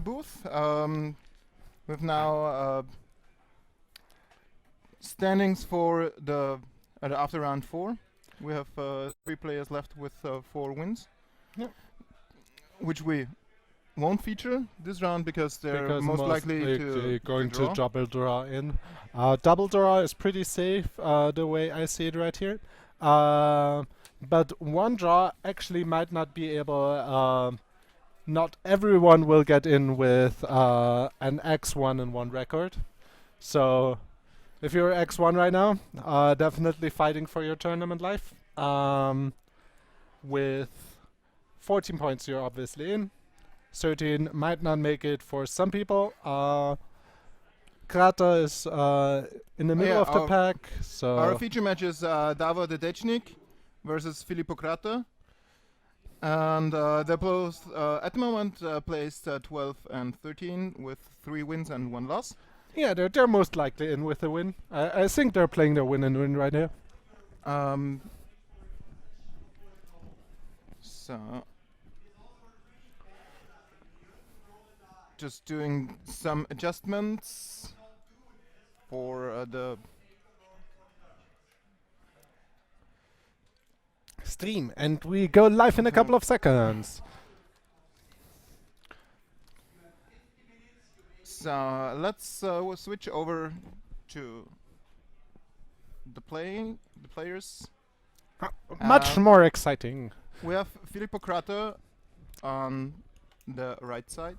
booth. We've now standings for the after round 4. We have 3 players left with 4 wins. Yeah. Which we won't feature this round because they're most likely to going draw. to double draw in. Double draw is pretty safe the way I see it right here. But one draw actually might not be able. Not everyone will get in with an X1 and 1 record. So if you're X1 right now, definitely fighting for your tournament life. With 14 points, you're obviously in. 13 might not make it for some people. Kratter is in the middle of the pack. So our feature match is Davor Detecnik versus Filippo Kratter. And they're both at the moment placed 12 and 13 with 3 wins and 1 loss. Yeah, they're most likely in with a win. I think they're playing their win and win right here. So just doing some adjustments for the stream, and we go live in a couple of seconds. So let's switch over to the players. Much more exciting. We have Filippo Kratter on the right side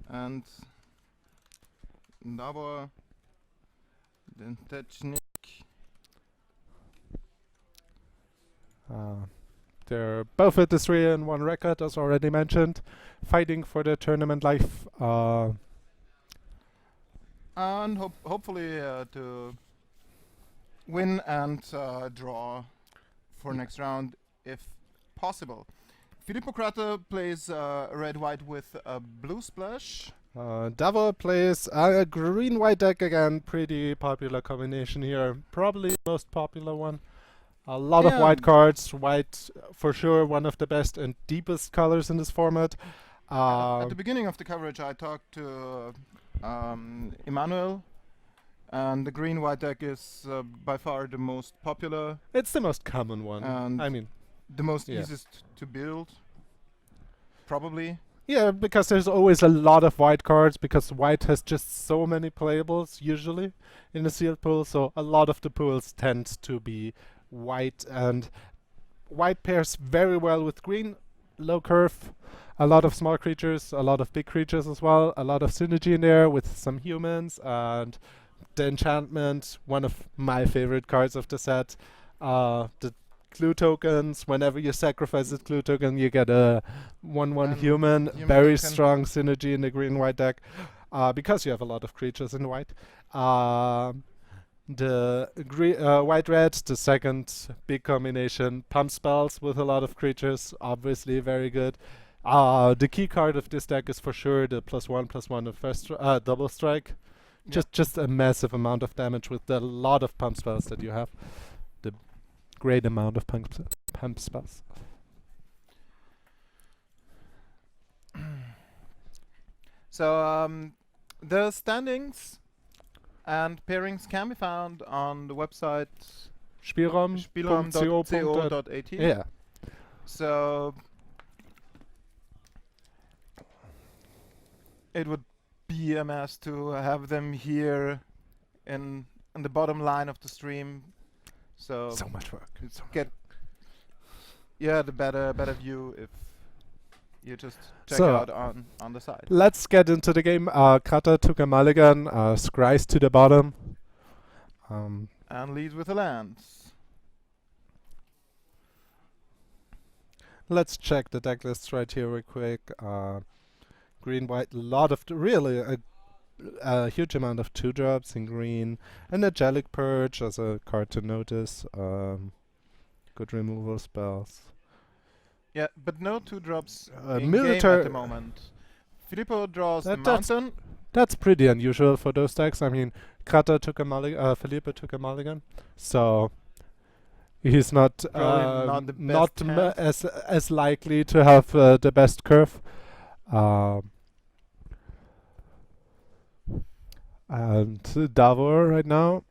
and Davor Detecnik. They're both at the 3 and 1 record, as already mentioned, fighting for their tournament life. And hopefully to win and draw for next round if possible. Filippo Kratter plays red-white with a blue splash. Davor plays a green-white deck again, pretty popular combination here, probably the most popular one. A lot of white cards, white for sure, one of the best and deepest colors in this format. At the beginning of the coverage I talked to Emmanuel, and the green-white deck is by far the most popular. It's the most common one. And I mean, the most easiest to build, probably. Yeah, because there's always a lot of white cards, because white has just so many playables usually in the sealed pool, so a lot of the pools tend to be white, and white pairs very well with green. Low curve, a lot of small creatures, a lot of big creatures as well, a lot of synergy in there with some humans, and the enchantment, one of my favorite cards of the set. The clue tokens, whenever you sacrifice a clue token, you get a 1/1 human, very strong synergy in the green-white deck, because you have a lot of creatures in white. The white-red, the second big combination, pump spells with a lot of creatures, obviously very good. The key card of this deck is for sure the +1/+1 of first double strike. Just a massive amount of damage with the lot of pump spells that you have. The great amount of pump spells. So the standings and pairings can be found on the website spielraum.co.at. Yeah. So it would be a mess to have them here in the bottom line of the stream. So much work. The better view if you just check out on the side. Let's get into the game. Kratter took a mulligan, scries to the bottom. And leads with a land. Let's check the deck lists right here real quick. Green, white, lot of really a huge amount of 2-drops in green. Energetic Purge as a card to notice. Good removal spells. Yeah, but no 2-drops in military game at the moment. Filippo draws the mountain. That's pretty unusual for those decks. I mean, Kratter took a mulligan, Filippo took a mulligan, so he's not not the best as likely to have the best curve. Um, and Davor right now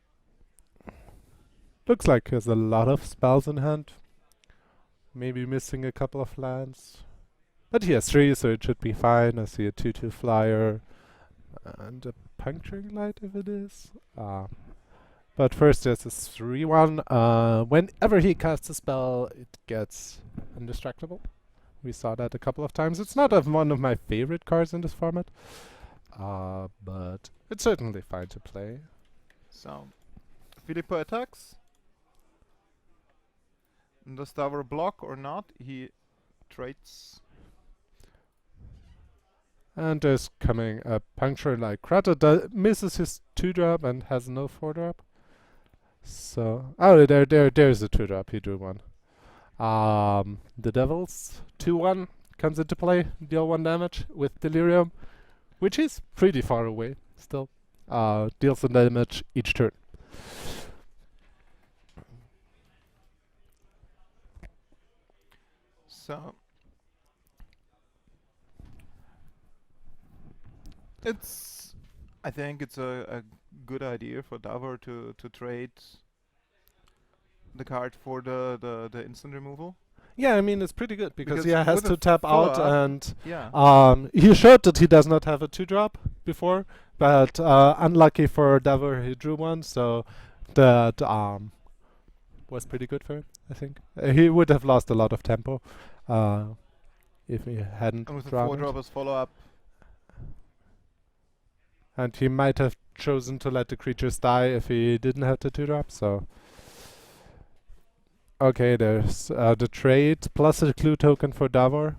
looks like he has a lot of spells in hand. Maybe missing a couple of lands. But he has 3, so it should be fine. I see a 2/2 flyer and a puncturing light if it is. But first there's a 3/1. Whenever he casts a spell, it gets indestructible. We saw that a couple of times. It's not one of my favorite cards in this format, but it's certainly fine to play. So, Filippo attacks. Does Davor block or not? He trades. And there's coming a puncture like Kratter misses his 2-drop and has no 4-drop. So there's a 2-drop. He drew one. The Devils 2/1 comes into play. Deal 1 damage with Delirium, which is pretty far away still. Deals some damage each turn. So I think it's a good idea for Davor to trade the card for the instant removal. Yeah, I mean it's pretty good because he Because has with to a tap out follow-up, and yeah. he showed that he does not have a 2-drop before, but unlucky for Davor he drew one, so that was pretty good for him, I think. He would have lost a lot of tempo if he hadn't And with the drawn it. 4-drop as follow-up. And he might have chosen to let the creatures die if he didn't have the 2-drop, so... Okay, there's the trade plus a clue token for Davor.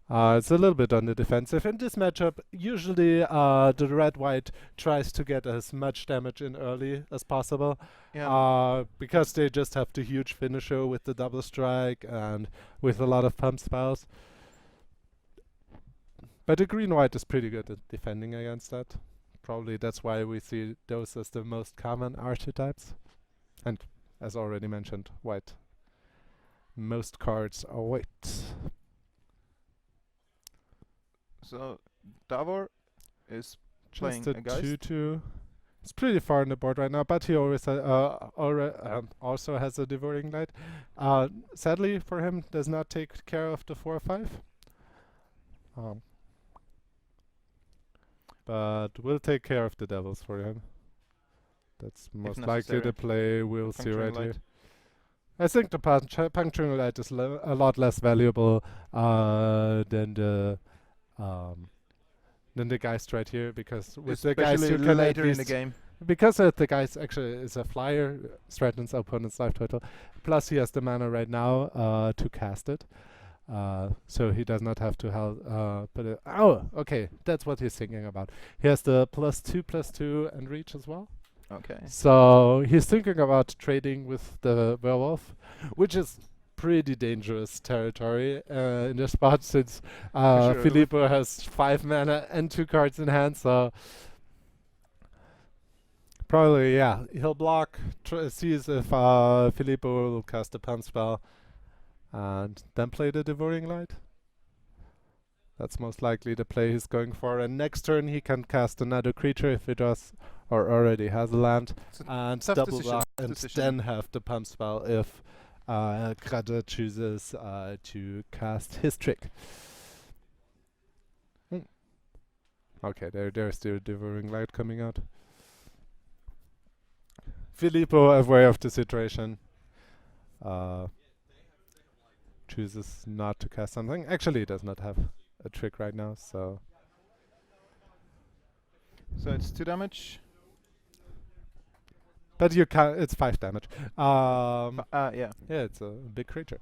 It's a little bit on the defensive. In this matchup, usually the red-white tries to get as much damage in early as possible. Yeah. Because they just have the huge finisher with the double strike and with a lot of pump spells. But the green-white is pretty good at defending against that. Probably that's why we see those as the most common archetypes. And as already mentioned, white. Most cards are white. So Davor is Just playing a a Geist. 2/2. It's pretty far on the board right now, but he always also has a Devouring Light. Sadly for him, does not take care of the 4/5. But will take care of the Devils for him. That's most likely the play we'll see right here. I think the Puncturing Light is a lot less valuable than the Geist right here, because with the Geist you can later in the game. because the Geist actually is a flyer, threatens opponent's life total. Plus he has the mana right now to cast it. So he does not have to put it... Oh, okay, that's what he's thinking about. He has the +2/+2 and reach as well. Okay. So he's thinking about trading with the werewolf, which is pretty dangerous territory in this spot, since sure. Filippo has 5 mana and 2 cards in hand, so probably, yeah, he'll block, sees if Filippo will cast a pump spell, and then play the Devouring Light. That's most likely the play he's going for, and next turn he can cast another creature if he does, or already has a land, and double block, and then have the pump spell if Kratter chooses to cast his trick. Okay, there's the Devouring Light coming out. Filippo, aware of the situation, chooses not to cast something. Actually, he does not have a trick right now, so... So it's 2 damage. But you can it's 5 damage. Yeah. Yeah, it's a big creature.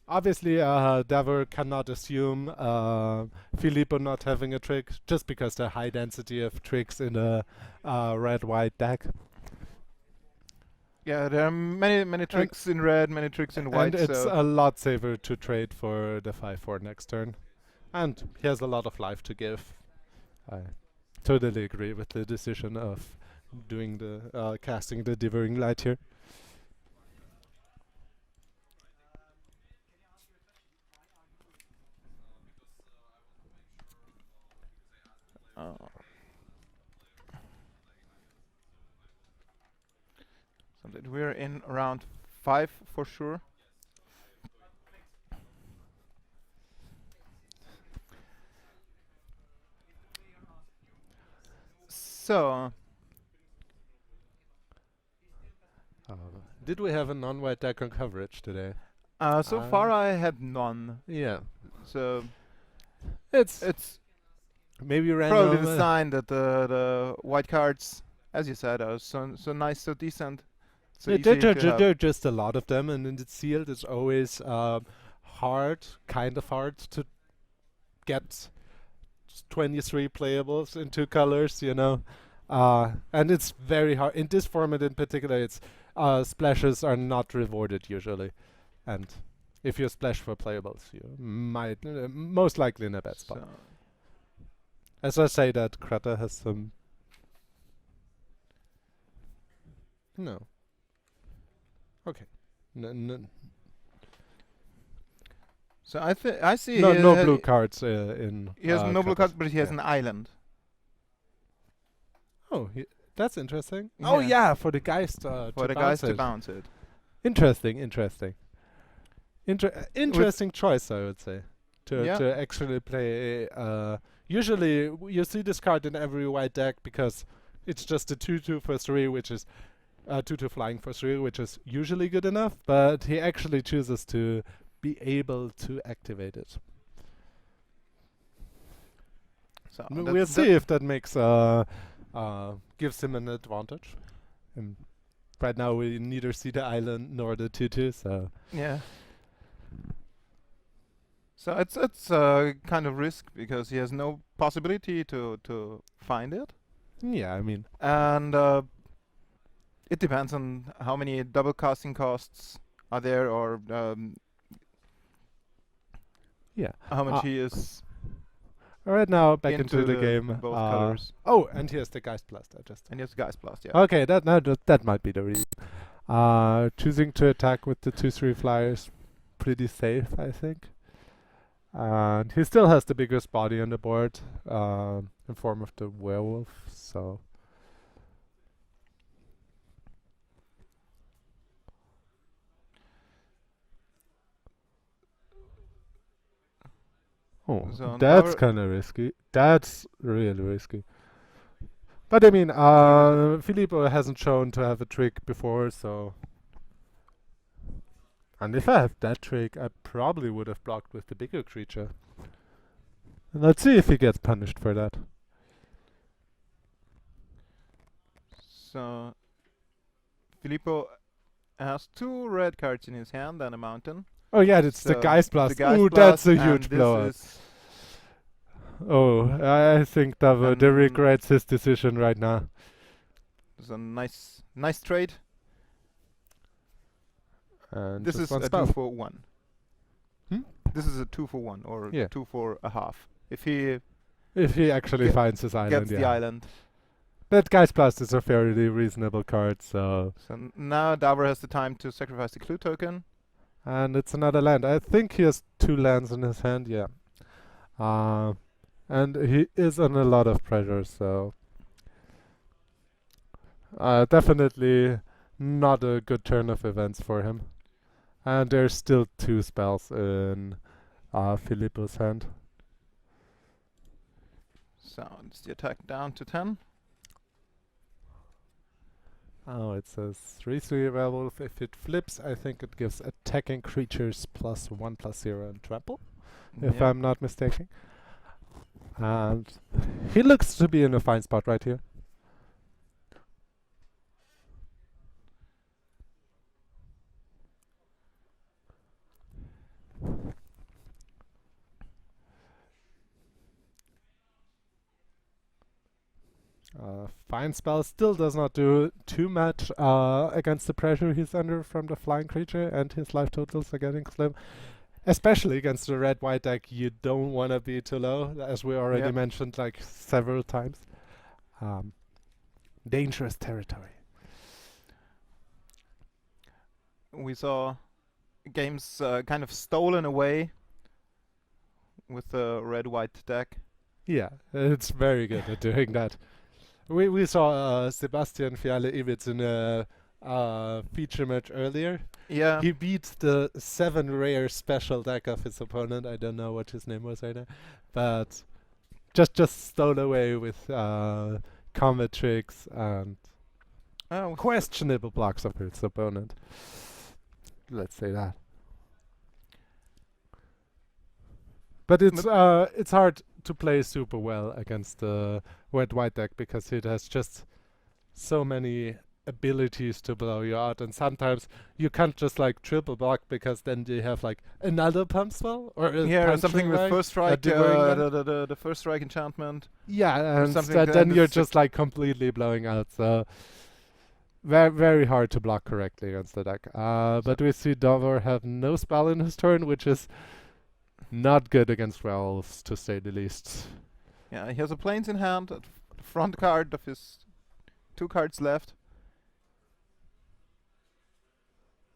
Obviously, Davor cannot assume Filippo not having a trick, just because the high density of tricks in a red-white deck. Yeah, there are many tricks in red, many tricks in white. And it's a lot safer to trade for the 5/4 next turn. And he has a lot of life to give. I totally agree with the decision of doing the casting the Devouring Light here. in round 5 for sure. So, did we have a non-white deck on coverage today? so far I had none. Yeah. So It's maybe random. probably the sign that the white cards, as you said, are so nice, so decent. So easy to have. there are just a lot of them, and in the sealed it's always kind of hard to get 23 playables in 2 colors, you know. And it's very hard in this format in particular. It's splashes are not rewarded usually, and if you splash for playables, you might most likely in a bad spot. So As I say, that Kratter has some. No. Okay. So I see No, he no ha- blue cards in. He has no blue Kratter's- cards, but he has yeah. an island. Oh, that's interesting. Oh Yeah. yeah, for the guys For the guys to bounce it. Interesting. Interesting choice, I would say, Yeah. to actually play. Usually, you see this card in every white deck because it's just a 2/2 for 3, which is 2/2 flying for 3, which is usually good enough. But he actually chooses to be able to activate it. So We'll see if that makes gives him an advantage. Right now, we neither see the island nor the 2/2, so. Yeah. So it's kind of risk because he has no possibility to find it, Yeah, I mean, and it depends on how many double casting costs are there, or yeah. how much he is Right now, back into the the game. both colors. Oh, and here's the Geist Blast. I just. And he has Geist Blast, yeah. Okay, that might be the reason. Choosing to attack with the 2/3 flyers, pretty safe, I think. And he still has the biggest body on the board, in form of the werewolf. So. Oh, So that's now- kind of risky. That's really risky. But I mean, Filippo hasn't shown to have a trick before, so. And if I have that trick, I probably would have blocked with the bigger creature. And let's see if he gets punished for that. So Filippo has 2 red cards in his hand and a mountain. Oh yeah, it's the So Geist Blast. the Geist Ooh, that's a Blast, and huge this blow up. is- Oh, I think Davor regrets his decision right now. is a nice trade. And This just is one a spell. 2 for 1. Hmm? This is a 2 for 1 or Yeah. 2 for a half. If he If he actually Ge- finds his island, gets yeah. the island. That Geist Blast is a fairly reasonable card, so. So now Davor has the time to sacrifice the clue token. And it's another land. I think he has 2 lands in his hand, yeah. And he is under a lot of pressure, so. Definitely not a good turn of events for him. And there's still 2 spells in Filippo's hand. So it's the attack down to 10. Oh, it says 3/3 werewolf. If it flips, I think it gives attacking creatures +1/+0 and trample, if Yeah. I'm not mistaken. And he looks to be in a fine spot right here. Fine spell still does not do too much against the pressure he's under from the flying creature, and his life totals are getting slim. Especially against the red-white deck, you don't want to be too low, as we already Yep. mentioned like several times. Dangerous territory. We saw games kind of stolen away with the red-white deck. Yeah, it's very good at doing that. We saw Sebastian Fiale-Iwitz in a feature match earlier. Yeah. He beat the 7 rare special deck of his opponent. I don't know what his name was right now, but just stole away with combat tricks and Oh, questionable blocks of his opponent. Let's say that. But it's hard to play super well against the red white deck because it has just so many abilities to blow you out, and sometimes you can't just like triple block because then they have like another pump spell or a yeah, or punch something with strike, first strike, devouring them. the first strike enchantment. Yeah, and something then that you're is just like completely blowing out. So very very hard to block correctly against the deck. But we see Davor have no spell in his turn, which is not good against werewolves, to say the least. Yeah, he has a planes in hand, the front card of his 2 cards left.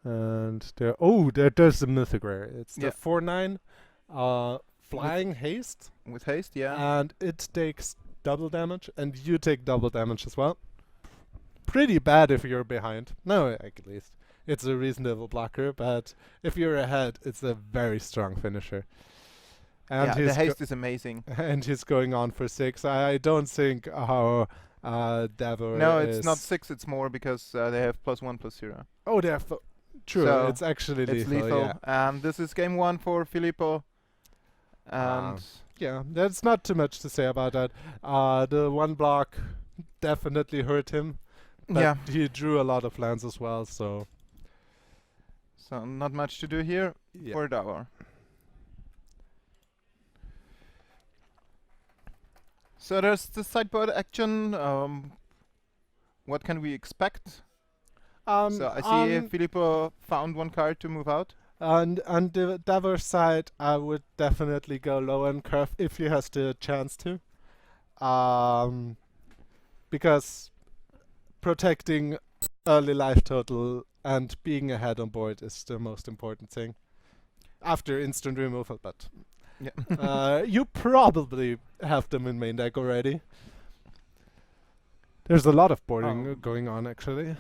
And there's the mythic rare. It's the 4/9 flying haste, With haste, yeah. and it takes double damage, and you take double damage as well. Pretty bad if you're behind. No, at least it's a reasonable blocker, but if you're ahead, it's a very strong finisher. And Yeah, the he's haste is amazing. and he's going on for 6. I don't think how Davor No, is. it's not 6, it's more because they have +1/+0. Oh, they're true. So it's actually It's lethal. lethal. Yeah. And this is game 1 for Filippo. And Yeah, there's not too much to say about that. The 1 block definitely hurt him, but yeah, he drew a lot of lands as well, so so not much to do here yeah. for Davor. So there's the sideboard action. What can we expect? So I see Filippo found 1 card to move out. on the Davor side, I would definitely go low end curve if he has the chance to, because protecting early life total and being ahead on board is the most important thing. After instant removal, but Yeah. you probably have them in main deck already. There's a lot of boarding Oh. going on actually.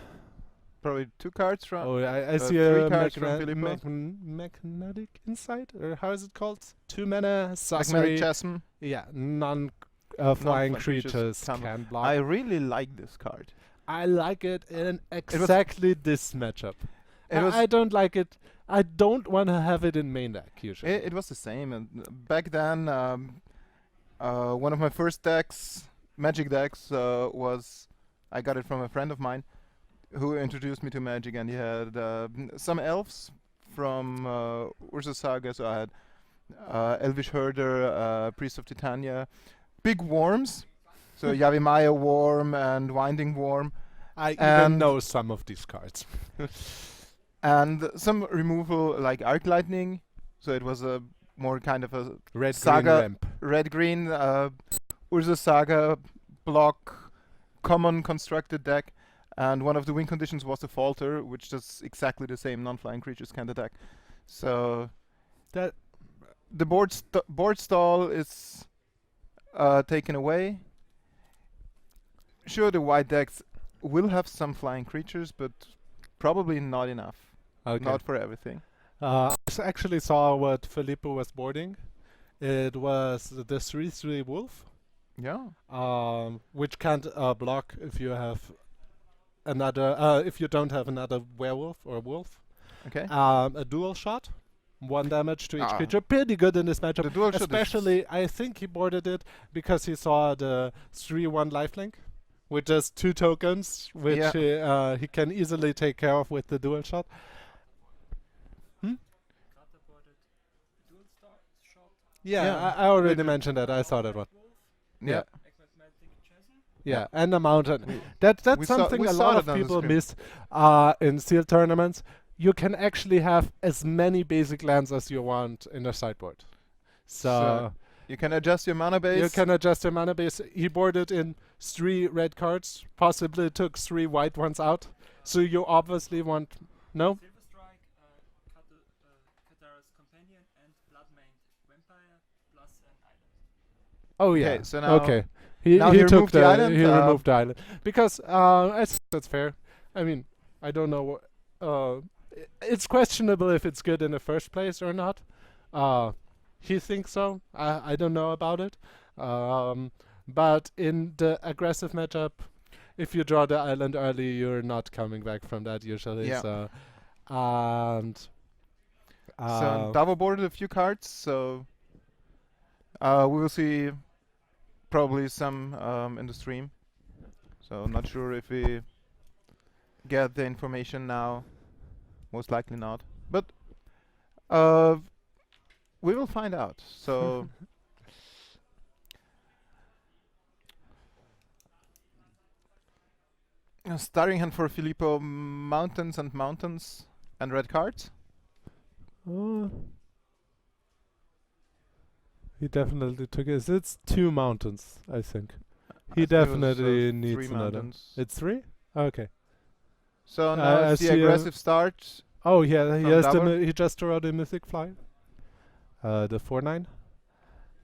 Probably 2 cards from. Oh, I see 3 a cards from Filippo. magnetic insight, or how is it called? 2 mana Magnetic sorcery. Chasm. Yeah, non flying creatures can block. I really like this card. I like it in exactly this matchup. It was I don't like it. I don't want to have it in main deck usually. it was the same. And back then, one of my first decks, Magic decks, was I got it from a friend of mine who introduced me to Magic, and he had some elves from Urza Saga. So I had Elvish Herder, Priest of Titania, big worms. So Yavimaya Worm and Winding Worm. I even and- know some of these cards. And some removal like Arc Lightning. So it was a more kind of a Red Saga green ramp. red-green Urza Saga block common constructed deck. And one of the win conditions was the Falter, which does exactly the same non-flying creatures kind of deck. So That the board stall is taken away. Sure, the white decks will have some flying creatures, but probably not enough. okay. Not for everything. I actually saw what Filippo was boarding. It was the 3/3 wolf, Yeah. which can't block if you have another. If you don't have another werewolf or wolf. Okay. A dual shot, 1 damage to each Ah. creature. Pretty good in this matchup. The dual shot is- Especially, I think he boarded it because he saw the 3/1 lifelink, with just 2 tokens, which he can easily take care of with the dual shot. Yeah, Yeah. I already mentioned that. I saw that one. Yeah. Yeah, and a mountain. That's We saw- something we a saw lot it of on the people screen. miss in seal tournaments. You can actually have as many basic lands as you want in the sideboard. So You can adjust your mana base. you can adjust your mana base. He boarded in 3 red cards, possibly took 3 white ones out. So you obviously want no. Silver Strike, Katara's Companion, and Bloodmaned Vampire, plus an island. Oh yeah. Okay, so now- okay. He now he took removed the island, he removed the island because I think that's fair. I mean, I don't know. It's questionable if it's good in the first place or not. He thinks so. I don't know about it. But in the aggressive matchup, if you draw the island early, you're not coming back from that usually. Yeah. So, and So Davor boarded a few cards, so we will see probably some in the stream. So not sure if we get the information now. Most likely not. But we will find out. So starting hand for Filippo, mountains and mountains and red cards. He definitely took it. It's 2 mountains, I think. He I think it was, definitely 3 needs another. mountains. It's 3? Okay. So now I it's the see a- aggressive start. Oh yeah, he From has Davor? he just drew the mythic flyer. The 4/9.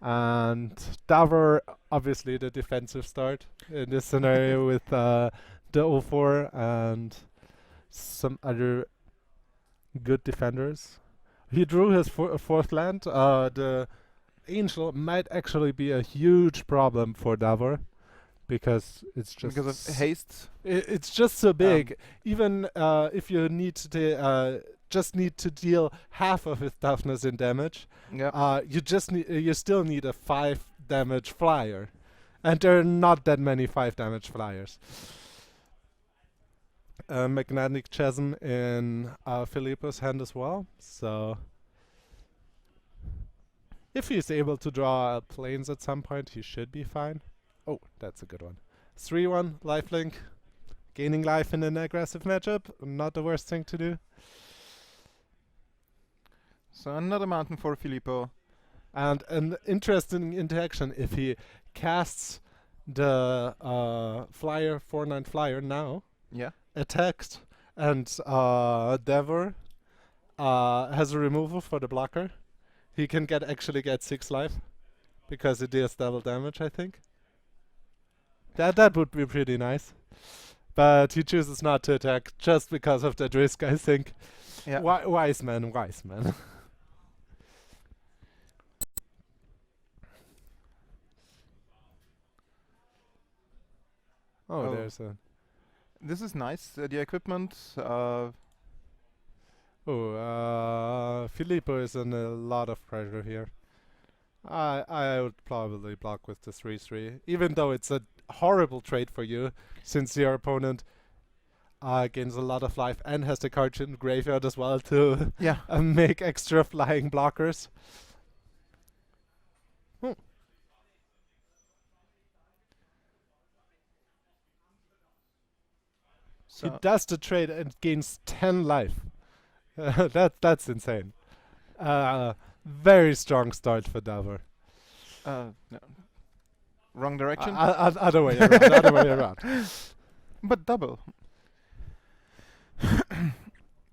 And Davor, obviously the defensive start in this scenario with the 0/4 and some other good defenders. He drew his 4th land. The Angel might actually be a huge problem for Davor because it's just Because of haste. it's just so big. Even if you need to just need to deal half of his toughness in damage, Yeah. you still need a 5 damage flyer, and there are not that many 5 damage flyers. Magnetic Chasm in Filippo's hand as well. So if he's able to draw planes at some point, he should be fine. Oh, that's a good one. 3/1 lifelink. Gaining life in an aggressive matchup, not the worst thing to do. So another mountain for Filippo. And an interesting interaction, if he casts the flyer, 4/9 flyer now, Yeah. attacks, and Davor has a removal for the blocker, he can actually get 6 life, because it deals double damage, I think. That would be pretty nice. But he chooses not to attack just because of that risk, I think. Yeah. Wise man, wise man. Oh. There's a... This is nice. The equipment. Filippo is in a lot of pressure here. I would probably block with the 3/3, even though it's a horrible trade for you, since your opponent gains a lot of life and has the card in the graveyard as well to Yeah. make extra flying blockers. He So does the trade and gains 10 life. That's insane. Very strong start for Davor. no. Wrong direction. Other way around. Other way around. But double.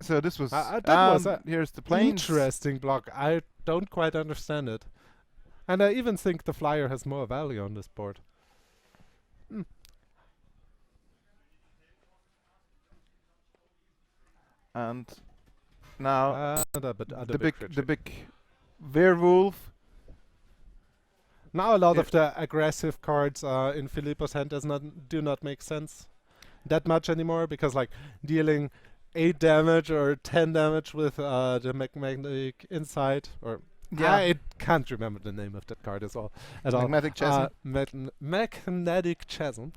So this was. that was a here's the planes. Interesting block. I don't quite understand it. And I even think the flyer has more value on this board. And now Other the big big werewolf. Now a lot Yeah. of the aggressive cards in Filippo's hand do not make sense that much anymore, because like dealing 8 damage or 10 damage with the magnetic insight, or Yeah. I can't remember the name of that card at all. Magnetic chasm. Magnetic Chasm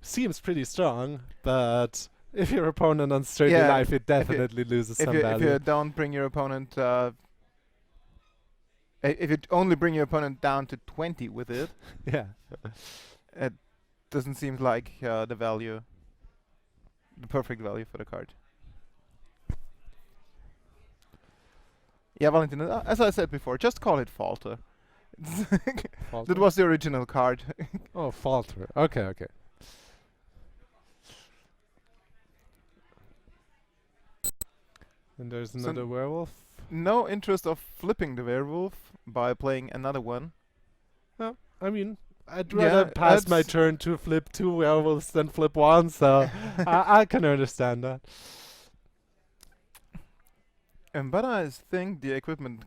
seems pretty strong, but if your opponent on sturdy Yeah, life, it definitely loses if some you value. don't bring your opponent. If you only bring your opponent down to 20 with it, Yeah. it doesn't seem like the value, the perfect value for the card. Yeah, Valentin, as I said before, just call it falter. That was the original card. Oh, falter. Okay. And there's So another werewolf. No interest of flipping the werewolf by playing another one. I mean, I'd Yeah, rather pass my that's- turn to flip 2 werewolves than flip 1, so I can understand that. But I think the equipment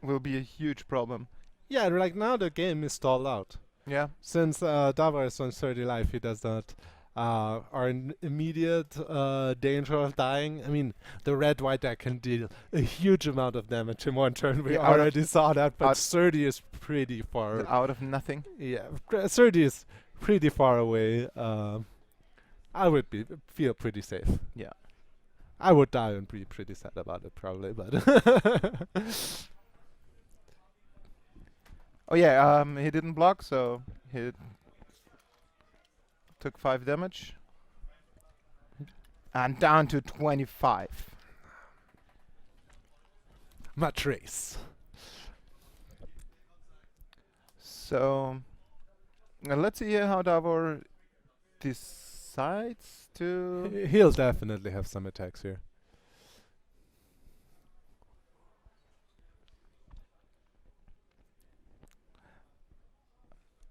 will be a huge problem. Yeah, right now the game is stalled out. Yeah. Since Davor is on 30 life, he does not are in immediate danger of dying. I mean, the red-white deck can deal a huge amount of damage in one turn. We Yeah, out of- already saw that, but out- 30 is pretty far. Out of nothing. Yeah, 30 is pretty far away. I would feel pretty safe. Yeah. I would die and be pretty sad about it, probably, but Oh yeah, he didn't block, so he took 5 damage. And down to 25. Matrace. So let's see how Davor decides to. He'll definitely have some attacks here.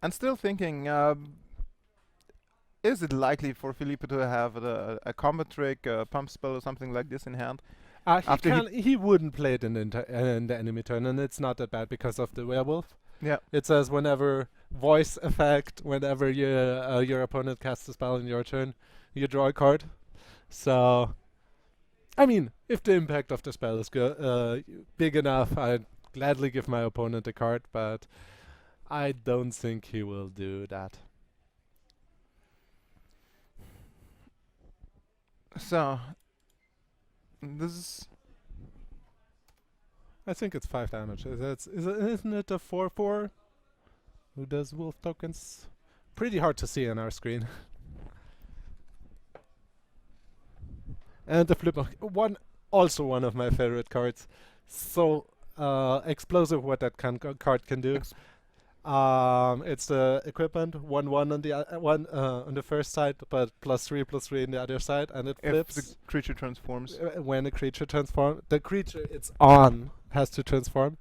I'm still thinking, is it likely for Filippo to have a combat trick, a pump spell or something like this in hand? After He wouldn't play it in the enemy turn, and it's not that bad because of the werewolf. Yeah. It says whenever voice effect, whenever your opponent casts a spell in your turn, you draw a card. So, I mean, if the impact of the spell is big enough, I'd gladly give my opponent a card, but I don't think he will do that. So this is I think it's 5 damage. Isn't it a 4/4? Who does wolf tokens? Pretty hard to see on our screen. And the flip also one of my favorite cards. So explosive what that card can do. It's the equipment 1/1 on the on the first side, but +3/+3 on the other side, and it if flips. the creature transforms. When a creature transforms, the creature it's on has to transform.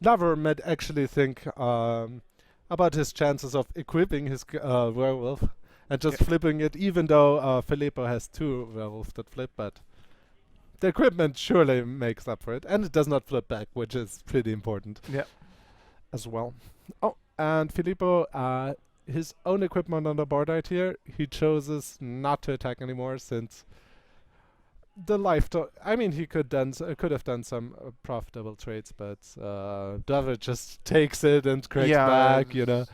Davor might actually think about his chances of equipping his werewolf and just flipping it, even though Filippo has 2 werewolves that flip, but the equipment surely makes up for it, and it does not flip back, which is pretty important Yeah. as well. Oh, and Filippo, his own equipment on the board right here, he chooses not to attack anymore since the I mean, he could have done some profitable trades, but Davor just takes it and cracks back, you know.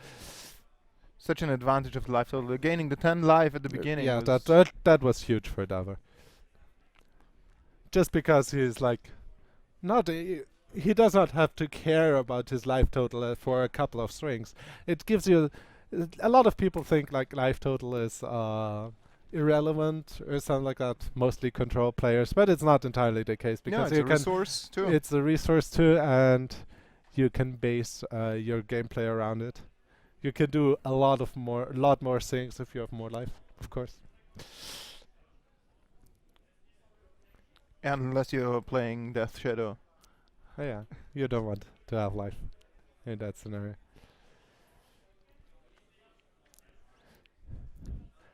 Such an advantage of life total. Gaining the 10 life at the beginning. Yeah, was that was huge for Davor. Just because he's like, he does not have to care about his life total for a couple of strings. It gives you, a lot of people think like life total is irrelevant or something like that, mostly control players, but it's not entirely the case because it's a resource too. it's a resource too, and you can base your gameplay around it. You can do a lot more things if you have more life, of course. Unless you're playing Death Shadow. Oh, yeah, you don't want to have life in that scenario.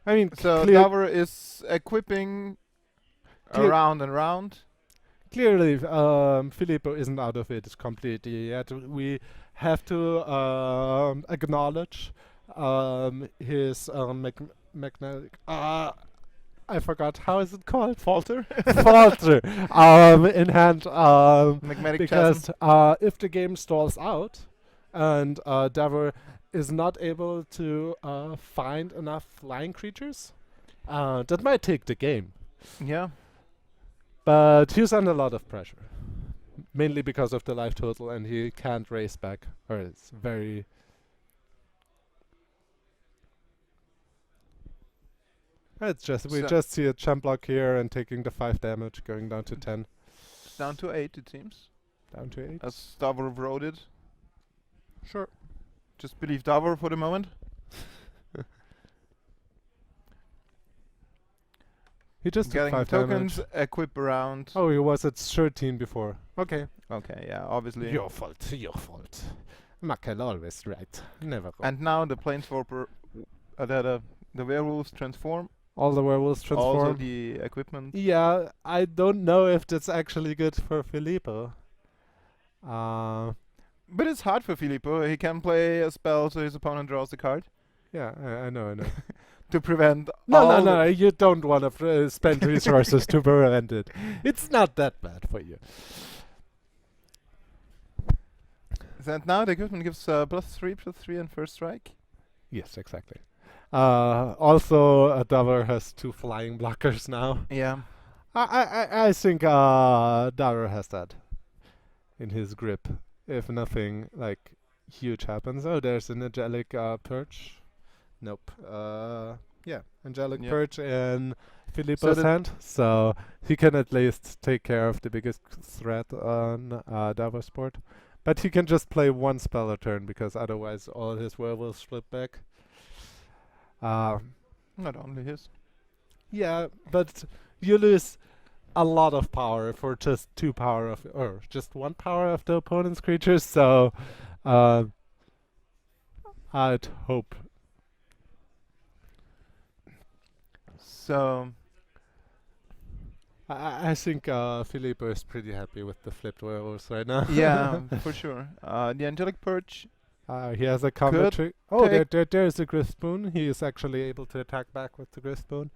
I mean, So Davor is equipping around and round. clearly, Filippo isn't out of it completely yet. We have to acknowledge his magnetic. I forgot, how is it called? Falter. Falter in hand. Magnetic Because chasm. if the game stalls out and Davor is not able to find enough flying creatures, that might take the game. Yeah. But he's under a lot of pressure, mainly because of the life total, and he can't race back, or it's very. It's just we So- just see a jump block here and taking the 5 damage, going down to 10, Down to 8, it seems. down to 8. As Davor wrote it. Sure. Just believe Davor for the moment. He just took Getting 5 tokens, damage. equip around. Oh, he was at 13 before. Okay. Okay, yeah, obviously. Your fault. Your fault. Mackl always right. Never wrong. And now the planeswalker, the werewolves transform. All the werewolves transform. Also the equipment. Yeah, I don't know if that's actually good for Filippo. But it's hard for Filippo. He can play a spell so his opponent draws the card Yeah, I know. to prevent. No, you don't want to spend resources to prevent it. It's not that bad for you. And now the equipment gives +3/+3 and first strike. Yes, exactly. Also, Davor has 2 flying blockers now. Yeah. I think Davor has that in his grip. If nothing like huge happens. Oh, there's an angelic perch. Nope. Yeah, angelic Yep. perch in Filippo's the- hand, so he can at least take care of the biggest threat on Davor's board. But he can just play 1 spell a turn because otherwise all his werewolves split back. Not only his. Yeah, but you lose a lot of power for just 2 power of, or just 1 power of the opponent's creatures. So I'd hope. So I think Filippo is pretty happy with the flipped werewolves right now. yeah, for sure. The angelic perch. He has a combat Could trick. Oh, take- there's a Gristboon. He is actually able to attack back with the Gristboon.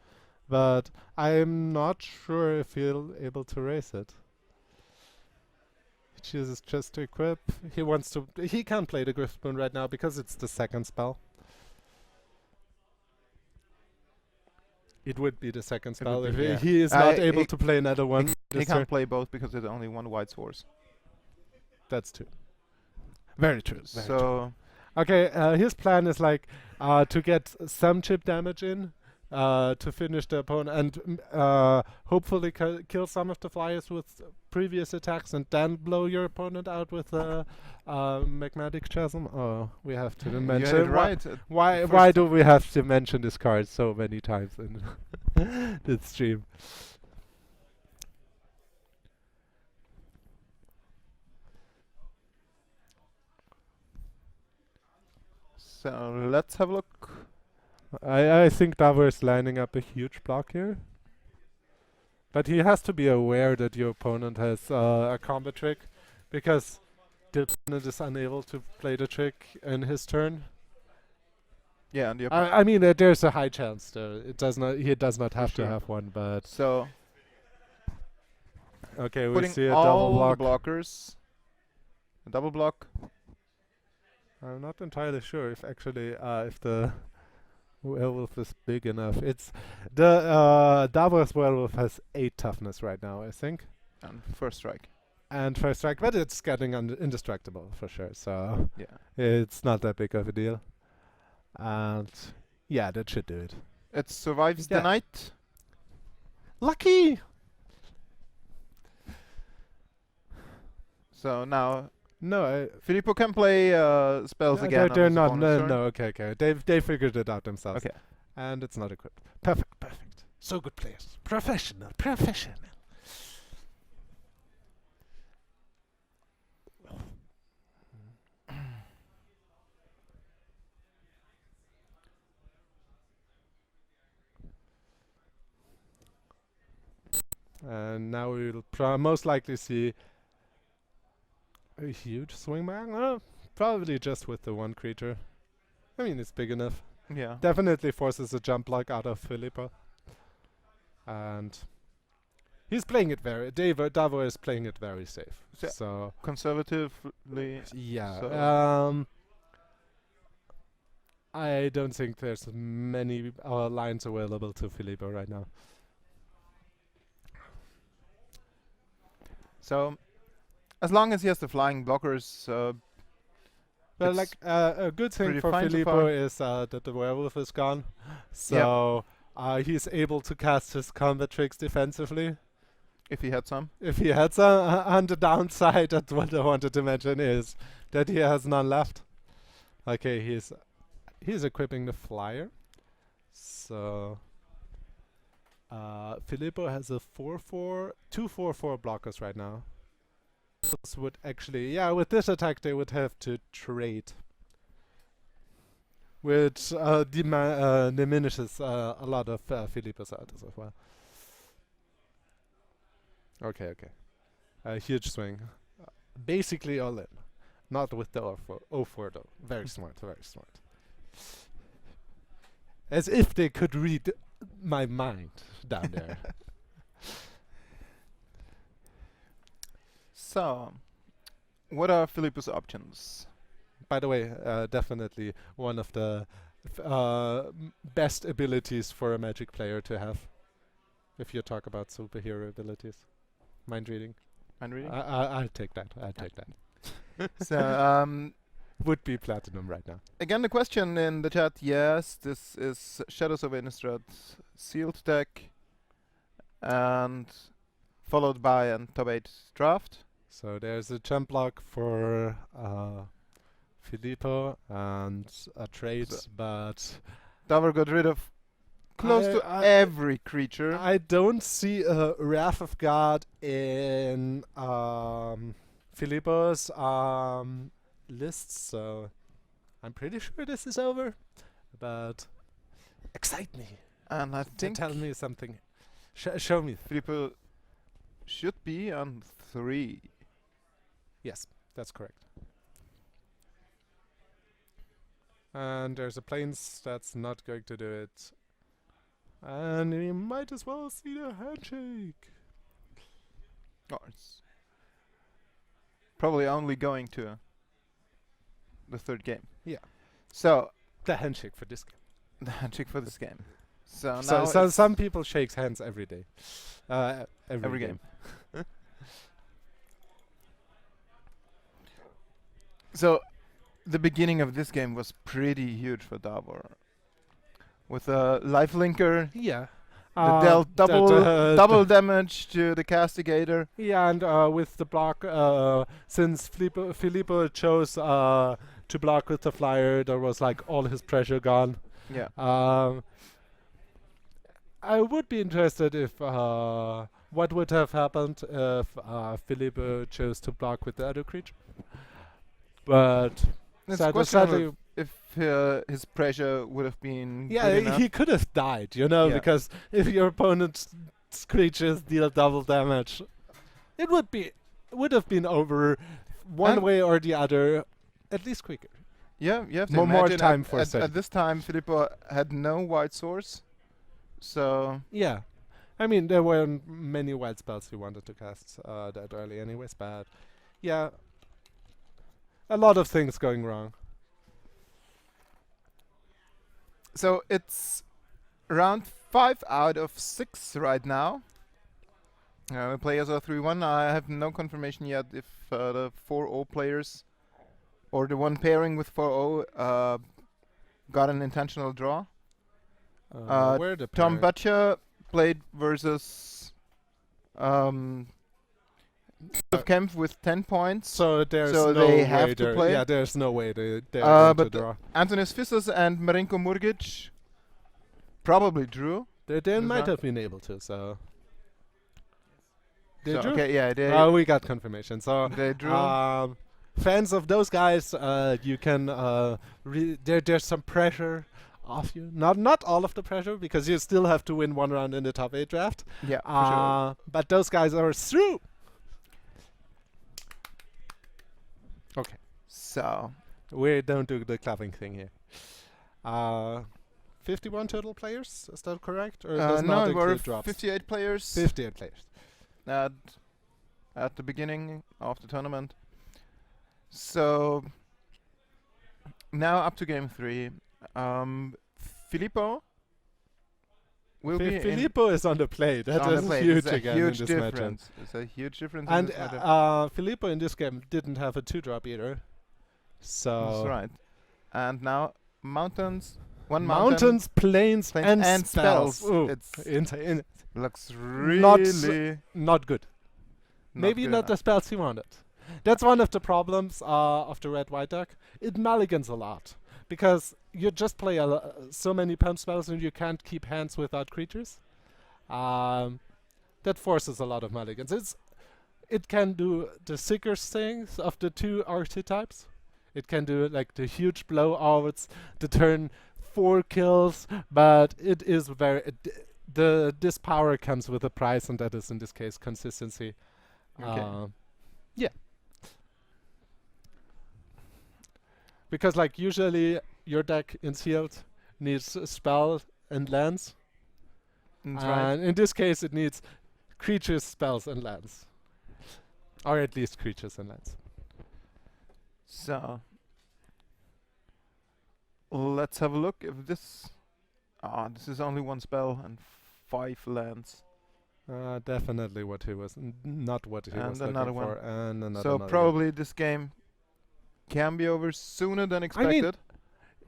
But I'm not sure if he'll able to raise it. He chooses just to equip. He wants to. He can't play the Gristboon right now because it's the 2nd spell. It would be the 2nd It spell would if be, yeah. he is not able he- to play another one. He this can't turn. play both because there's only 1 white source. That's true. Very true. Very true. So Okay, his plan is like to get some chip damage in to finish the opponent and hopefully kill some of the flyers with previous attacks and then blow your opponent out with a magnetic chasm. Oh, we have to you mention had it right. Why do we have to mention this card so many times in this stream? So let's have a look. I think Davor is lining up a huge block here. But he has to be aware that your opponent has a combat trick, because the opponent is unable to play the trick in his turn. Yeah, and the I mean, there's a high chance though. It does not. He does not have to sure. have one, but so okay, we putting see a all double block. the blockers. A double block. I'm not entirely sure if actually if the werewolf is big enough. It's the Davor's werewolf has 8 toughness right now, I think, And first strike. and first strike, but it's getting indestructible for sure. So Yeah. it's not that big of a deal. And yeah, that should do it. It survives Yeah. the night. Lucky. So now No, Filippo can play spells again. they're on his not. opponent's No, turn. okay. They figured it out themselves. Okay. And it's not equipped. Perfect. So good players. Professional. And now we'll most likely see a huge swing back. Probably just with the 1 creature. I mean, it's big enough. Yeah. Definitely forces a jump block out of Filippo. And he's playing it Davor is playing it very safe. So- So Conservatively. yeah. So- I don't think there's many lines available to Filippo right now. So as long as he has the flying blockers, But it's like a good thing pretty for fine so Filippo far. is that the werewolf is gone, so he's able to cast his combat tricks defensively. if he had some. If he had some, on the downside, that's what I wanted to mention is that he has none left. Okay, he's equipping the flyer, so Filippo has a 4/4, 2/4/4 blockers right now. Filippos would actually, yeah, with this attack they would have to trade, which diminishes a lot of Filippos artists as well. Okay, okay. A huge swing. Basically all in. Not with the 0-4 though. Very smart, very smart. As if they could read my mind down there. So, what are Filippo's options? By the way, definitely one of the best abilities for a Magic player to have. If you talk about superhero abilities. Mind reading. Mind reading? I'll take that. I'll take that. So, would be platinum right now. again, the question in the chat, yes, this is Shadows of Innistrad sealed deck, and followed by a top 8 draft. So there's a jump block for Filippo and a trade, So but Davor got rid of close to every creature. I don't see a Wrath of God in Filippo's lists, so I'm pretty sure this is over. But excite me. And I think Tell me something. Show me. Filippo should be on 3. Yes, that's correct. And there's a planes that's not going to do it. And we might as well see the handshake. Oh, it's probably only going to the 3rd game. Yeah. So, The handshake for this game. the handshake for this game. So, So, now so it's some people shakes hands every day. every game. So, the beginning of this game was pretty huge for Davor. With a life linker, Yeah. dealt double damage to the castigator. Yeah, and with the block, since Filippo chose to block with the flyer, there was like all his pressure gone. Yeah. I would be interested if what would have happened if Filippo chose to block with the other creature. But It's sadly, questionable if his pressure would have been yeah, good enough. he could have died, you know, Yeah. because if your opponent's creatures deal double damage, it would have been over one And way or the other, at least quicker. Yeah, you have to More imagine time at, for at, setting. at this time Filippo had no white source, so Yeah. I mean, there weren't many wild spells he wanted to cast that early anyways, but yeah, a lot of things going wrong. so it's round 5 out of 6 right now. The players are 3-1. I have no confirmation yet if the 4-0 players or the one pairing with 4-0 got an intentional draw. Where the Tom parent- Butcher played versus Kempf with 10 points. So there's So no they way have to they're- play? Yeah, there's no way they're going to but draw. Antonis Fissos and Marinko Murgic probably drew. They this might round? have been able to, so. They So, drew? okay, yeah, they Oh, we got confirmation. So, they drew. fans of those guys, you can there's some pressure off you. Not all of the pressure, because you still have to win one round in the top 8 draft. Yeah, for sure. But those guys are through. Okay, So, we don't do the clapping thing here. 51 total players, is that correct? Or does no, not there were include drops? 58 players 58 players. at the beginning of the tournament. So, now up to game 3. Filippo will be in Filippo is on the play. That on the is plate. huge It's a again huge in this matchup. difference. It's a huge difference. And in this matchup. Filippo in this game didn't have a 2-drop either. So That's right. And now mountains, one mountains, plains, mountain, and spells. Ooh, It's in looks really not good. Maybe good not the enough. spells he wanted. That's one of the problems of the red-white deck. It mulligans a lot because you just play so many pump spells and you can't keep hands without creatures. That forces a lot of mulligans. it can do the sickest things of the two archetypes. It can do like the huge blowouts, the turn 4 kills, but it is very this power comes with a price, and that is in this case consistency. Okay. Yeah. Because like usually your deck in sealed needs a spell and lands, That's right. and in this case it needs creatures, spells, and lands, or at least creatures and lands. So let's have a look if this. This is only 1 spell and 5 lands. Definitely what he was, not what he And was another looking for, and another. So one. probably this game can be over sooner than expected.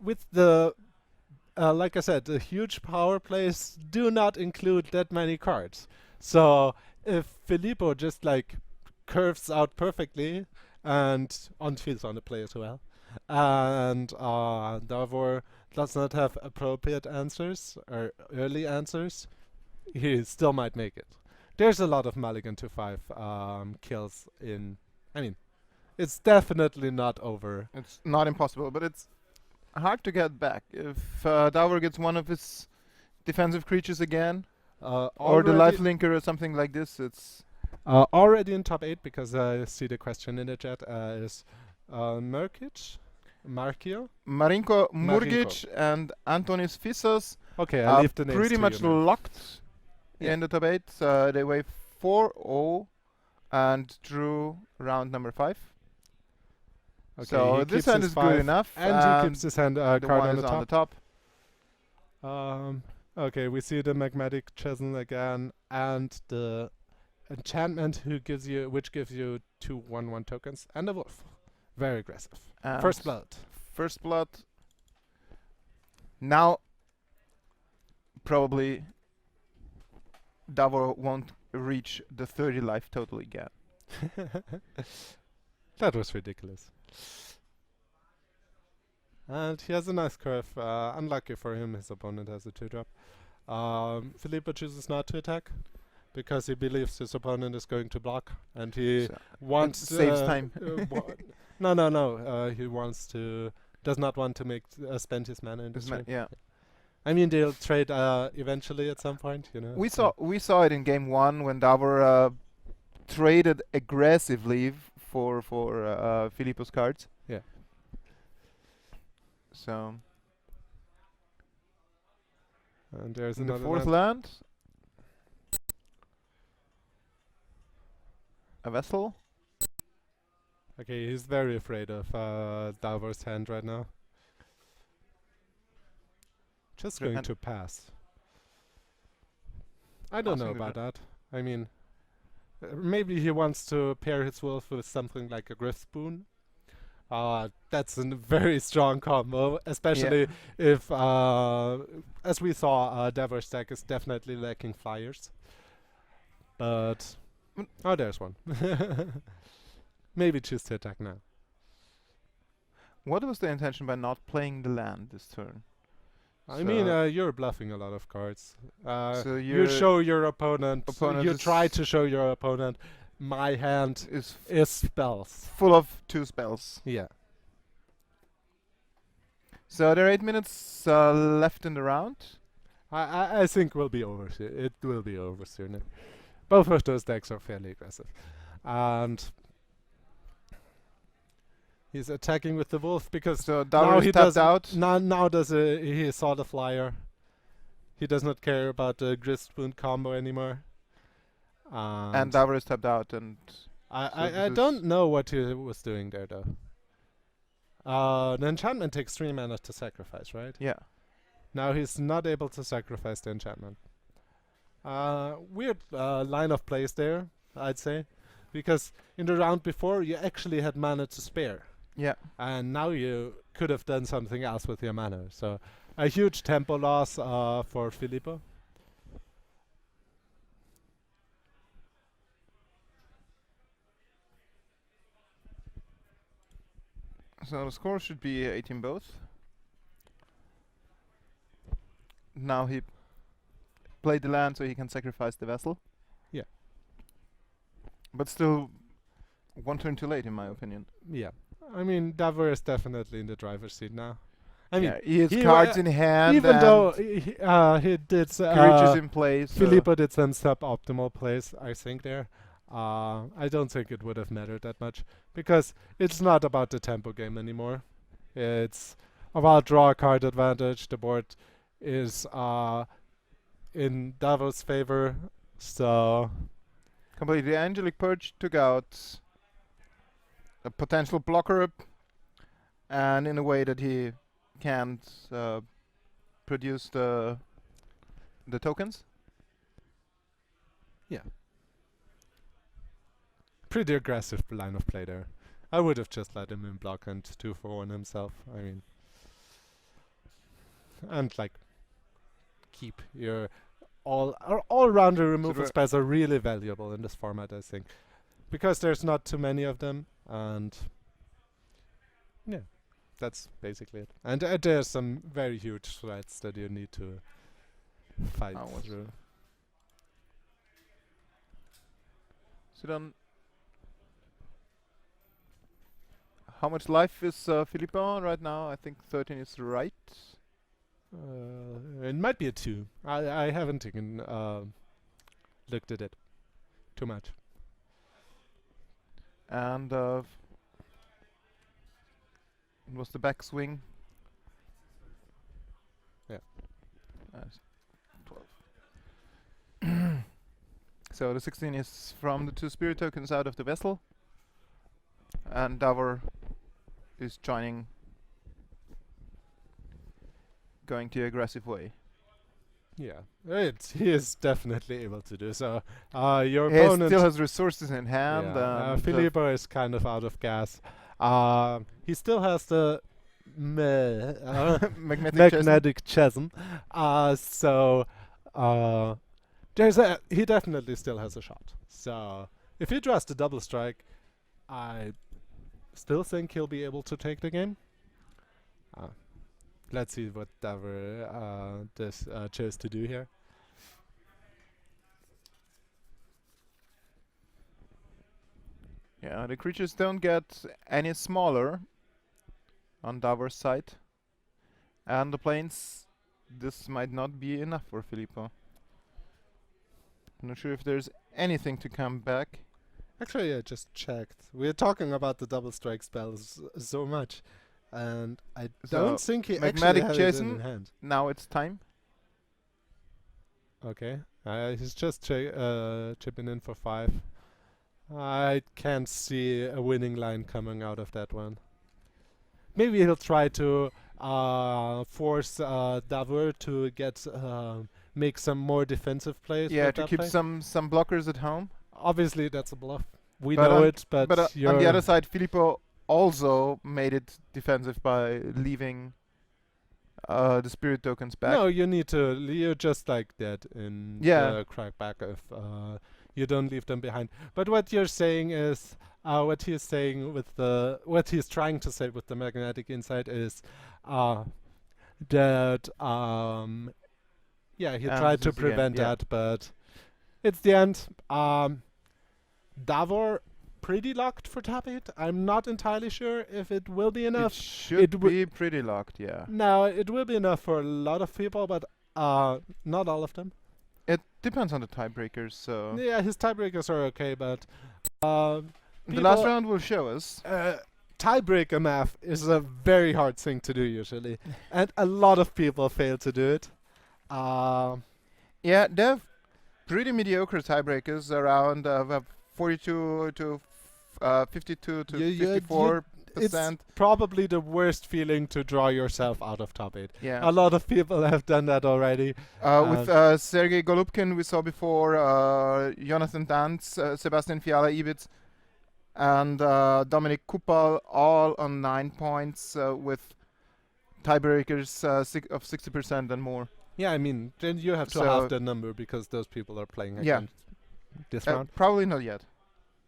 With the, like I said, the huge power plays do not include that many cards. So if Filippo just like curves out perfectly and on feels on the play as well, and Davor does not have appropriate answers or early answers, he still might make it. There's a lot of mulligan to 5 kills in. I mean, it's definitely not over. It's not impossible, but it's hard to get back. If Davor gets one of his defensive creatures again, or the life linker or something like this, it's already in top 8, because I see the question in the chat, is Markio? Marinko Murgic and Antonis Fissos Okay, I leave the names pretty to much you now. locked Yeah. in the top 8. They weigh 4-0 and drew round number 5. Okay, So he this keeps hand his is 5, good enough. and he keeps his hand the card one on is the on the top. top. Okay, we see the magmatic chisel again, and the enchantment which gives you 2 1/1 tokens, and a wolf. Very aggressive. And First blood. First blood. Now, probably Davor won't reach the 30 life total again. That was ridiculous. And he has a nice curve. Unlucky for him, his opponent has a 2-drop. Filippo chooses not to attack because he believes his opponent is going to block, and he So wants it saves time. No. He does not want to make spend his mana in this Isn't it? trade. Yeah. I mean, they'll trade eventually at some point, you know. We so- saw it in game 1 when Davor traded aggressively for Filippo's cards. Yeah. So And there's in the another 4th land. land, a vessel. Okay, he's very afraid of Davor's hand right now. Just Good going hand. to pass. I don't know Passing the about that. I mean, maybe he wants to pair his wolf with something like a Griff Spoon. That's a very strong combo, especially if, as we saw, Davor's deck is definitely lacking flyers. But, oh, there's one. Maybe choose to attack now. What was the intention by not playing the land this turn? I mean, you're bluffing a lot of cards. So You show your opponent, opponent you is try to show your opponent, my hand is is spells. full of 2 spells. Yeah. So there are 8 minutes left in the round. I think will be over. It will be over sooner. Both of those decks are fairly aggressive. And he's attacking with the wolf because So now Davor he is tapped does out. now he saw the flyer. He does not care about the Grist Spoon combo anymore. And Davor is tapped out. And I this don't know what he was doing there though. The enchantment takes 3 mana to sacrifice, right? yeah. Now he's not able to sacrifice the enchantment. Weird line of plays there, I'd say. Because in the round before you actually had mana to spare. Yeah. And now you could have done something else with your mana. So a huge tempo loss for Filippo. So the score should be 18 both. Now he played the land so he can sacrifice the vessel. Yeah. But still, one turn too late, in my opinion. Yeah. I mean, Davor is definitely in the driver's seat now. I mean, yeah, he has he cards wa- in hand. even and though he did creatures in place. Filippo did some suboptimal plays, I think there. I don't think it would have mattered that much because it's not about the tempo game anymore. It's about draw card advantage. The board is in Davor's favor, so completely. Angelic Purge took out a potential blocker, and in a way that he can't produce the tokens. pretty aggressive line of play there. I would have just let him in block and 2 for 1 himself. I mean, and like keep your all-rounder removal we're- spells are really valuable in this format, I think, because there's not too many of them, and yeah, that's basically it. And there's some very huge threats that you need to fight through. So then, how much life is Filippo on right now? I think 13 is right. It might be a 2. I haven't even looked at it too much. And it was the backswing. Yeah. 12. So the 16 is from the 2 spirit tokens out of the vessel. And Davor is joining, going the aggressive way. Yeah, he is definitely able to do so. Your He opponent still has resources in hand. yeah, and Filippo is kind of out of gas. He still has the magnetic chasm. So he definitely still has a shot. So if he draws the double strike, I still think he'll be able to take the game. Let's see what Davor chose to do here. Yeah, the creatures don't get any smaller on Davor's side. And the planes, this might not be enough for Filippo. I'm not sure if there's anything to come back. Actually, I just checked. We're talking about the double strike spells so much, and I So, don't think he actually magnetic had it Jason? in hand. Now it's time. Okay, he's just chipping in for 5. I can't see a winning line coming out of that one. Maybe he'll try to force Davor to get make some more defensive plays. Yeah, with to that keep play. some blockers at home. Obviously, that's a bluff. We But know on- it, but, But on the you're- other side, Filippo also made it defensive by leaving the spirit tokens back. No, you need to. You're just like that in Yeah. the crackback if you don't leave them behind. But what you're saying is, what he's saying with what he's trying to say with the magnetic insight is that yeah, he And tried this to is the end, prevent yeah. that, but it's the end. Davor pretty locked for top 8. I'm not entirely sure if it will be It enough. should be pretty locked, yeah. No, it will be enough for a lot of people, but not all of them. It depends on the tiebreakers, so... Yeah, his tiebreakers are okay, but The last people- round will show us. tiebreaker math is a very hard thing to do usually, and a lot of people fail to do it. Yeah, they have pretty mediocre tiebreakers around 42 to 52 to You- 54%. It's probably the worst feeling to draw yourself out of top 8. Yeah. A lot of people have done that already. With Sergei Golubkin, we saw before, Jonathan Dantz, Sebastian Fiala Ibitz, and Dominik Kupal, all on 9 points with tiebreakers of 60% and more. Yeah, I mean, then you have to So- halve the number because those people are playing Yeah. against this round. Probably not yet.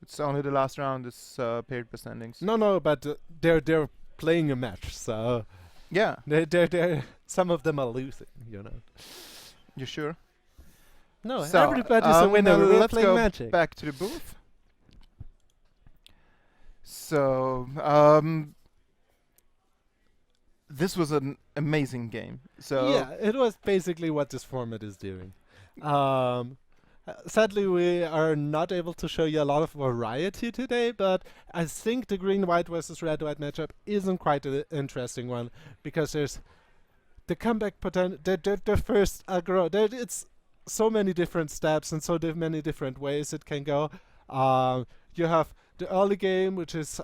It's only the last round is paired standings. No, but they're playing a match, so Yeah, they're some of them are losing, you know. you sure? No, So, everybody's a winner. We're let's playing go Magic. back to the booth. So this was an amazing game. So Yeah, it was basically what this format is doing. Sadly, we are not able to show you a lot of variety today, but I think the green-white versus red-white matchup isn't quite an interesting one because there's the comeback potential. The first aggro. It's so many different steps and so many different ways it can go. You have the early game, which is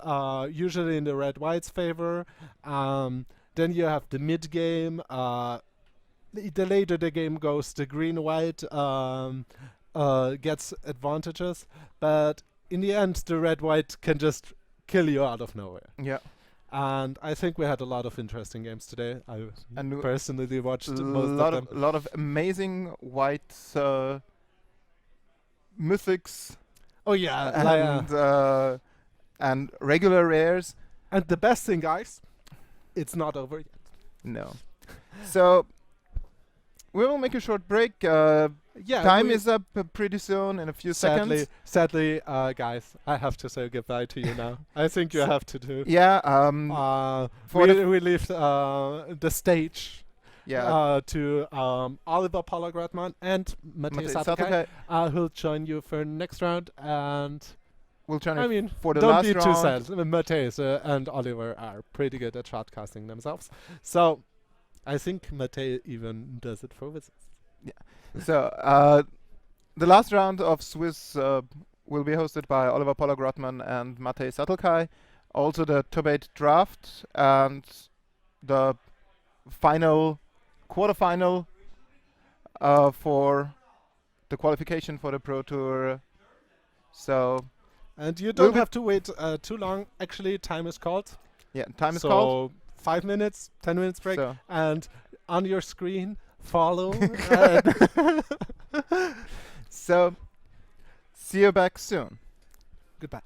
usually in the red-white's favor. Then you have the mid game. The later the game goes, the green-white gets advantages, but in the end, the red-white can just kill you out of nowhere. yeah, And I think we had a lot of interesting games today. I And personally watched most lot of them. lot of amazing white mythics Oh yeah, and regular rares. and the best thing, guys, it's not over yet. No. So we will make a short break. Yeah, Time is up pretty soon in a few seconds. Sadly, guys, I have to say goodbye to you now. I think you have to too. Yeah. We leave the stage Yeah. to Oliver Polagratman and Matthias Matthias Satterkai, Satterkai who'll join you for next round. And will join I us mean, for the don't last be too round. sad. Matthias and Oliver are pretty good at shortcasting themselves. So I think Matthias even does it for Wizards. So the last round of Swiss will be hosted by Oliver Polagratman and Matej Sattelkai. Also the top 8 draft and the final quarterfinal for the qualification for the Pro Tour. So And you We'll don't be- have to wait too long. Actually, time is called. yeah, time is so called. 5 minutes, 10 minutes break. So And on your screen, follow. so see you back soon. Goodbye.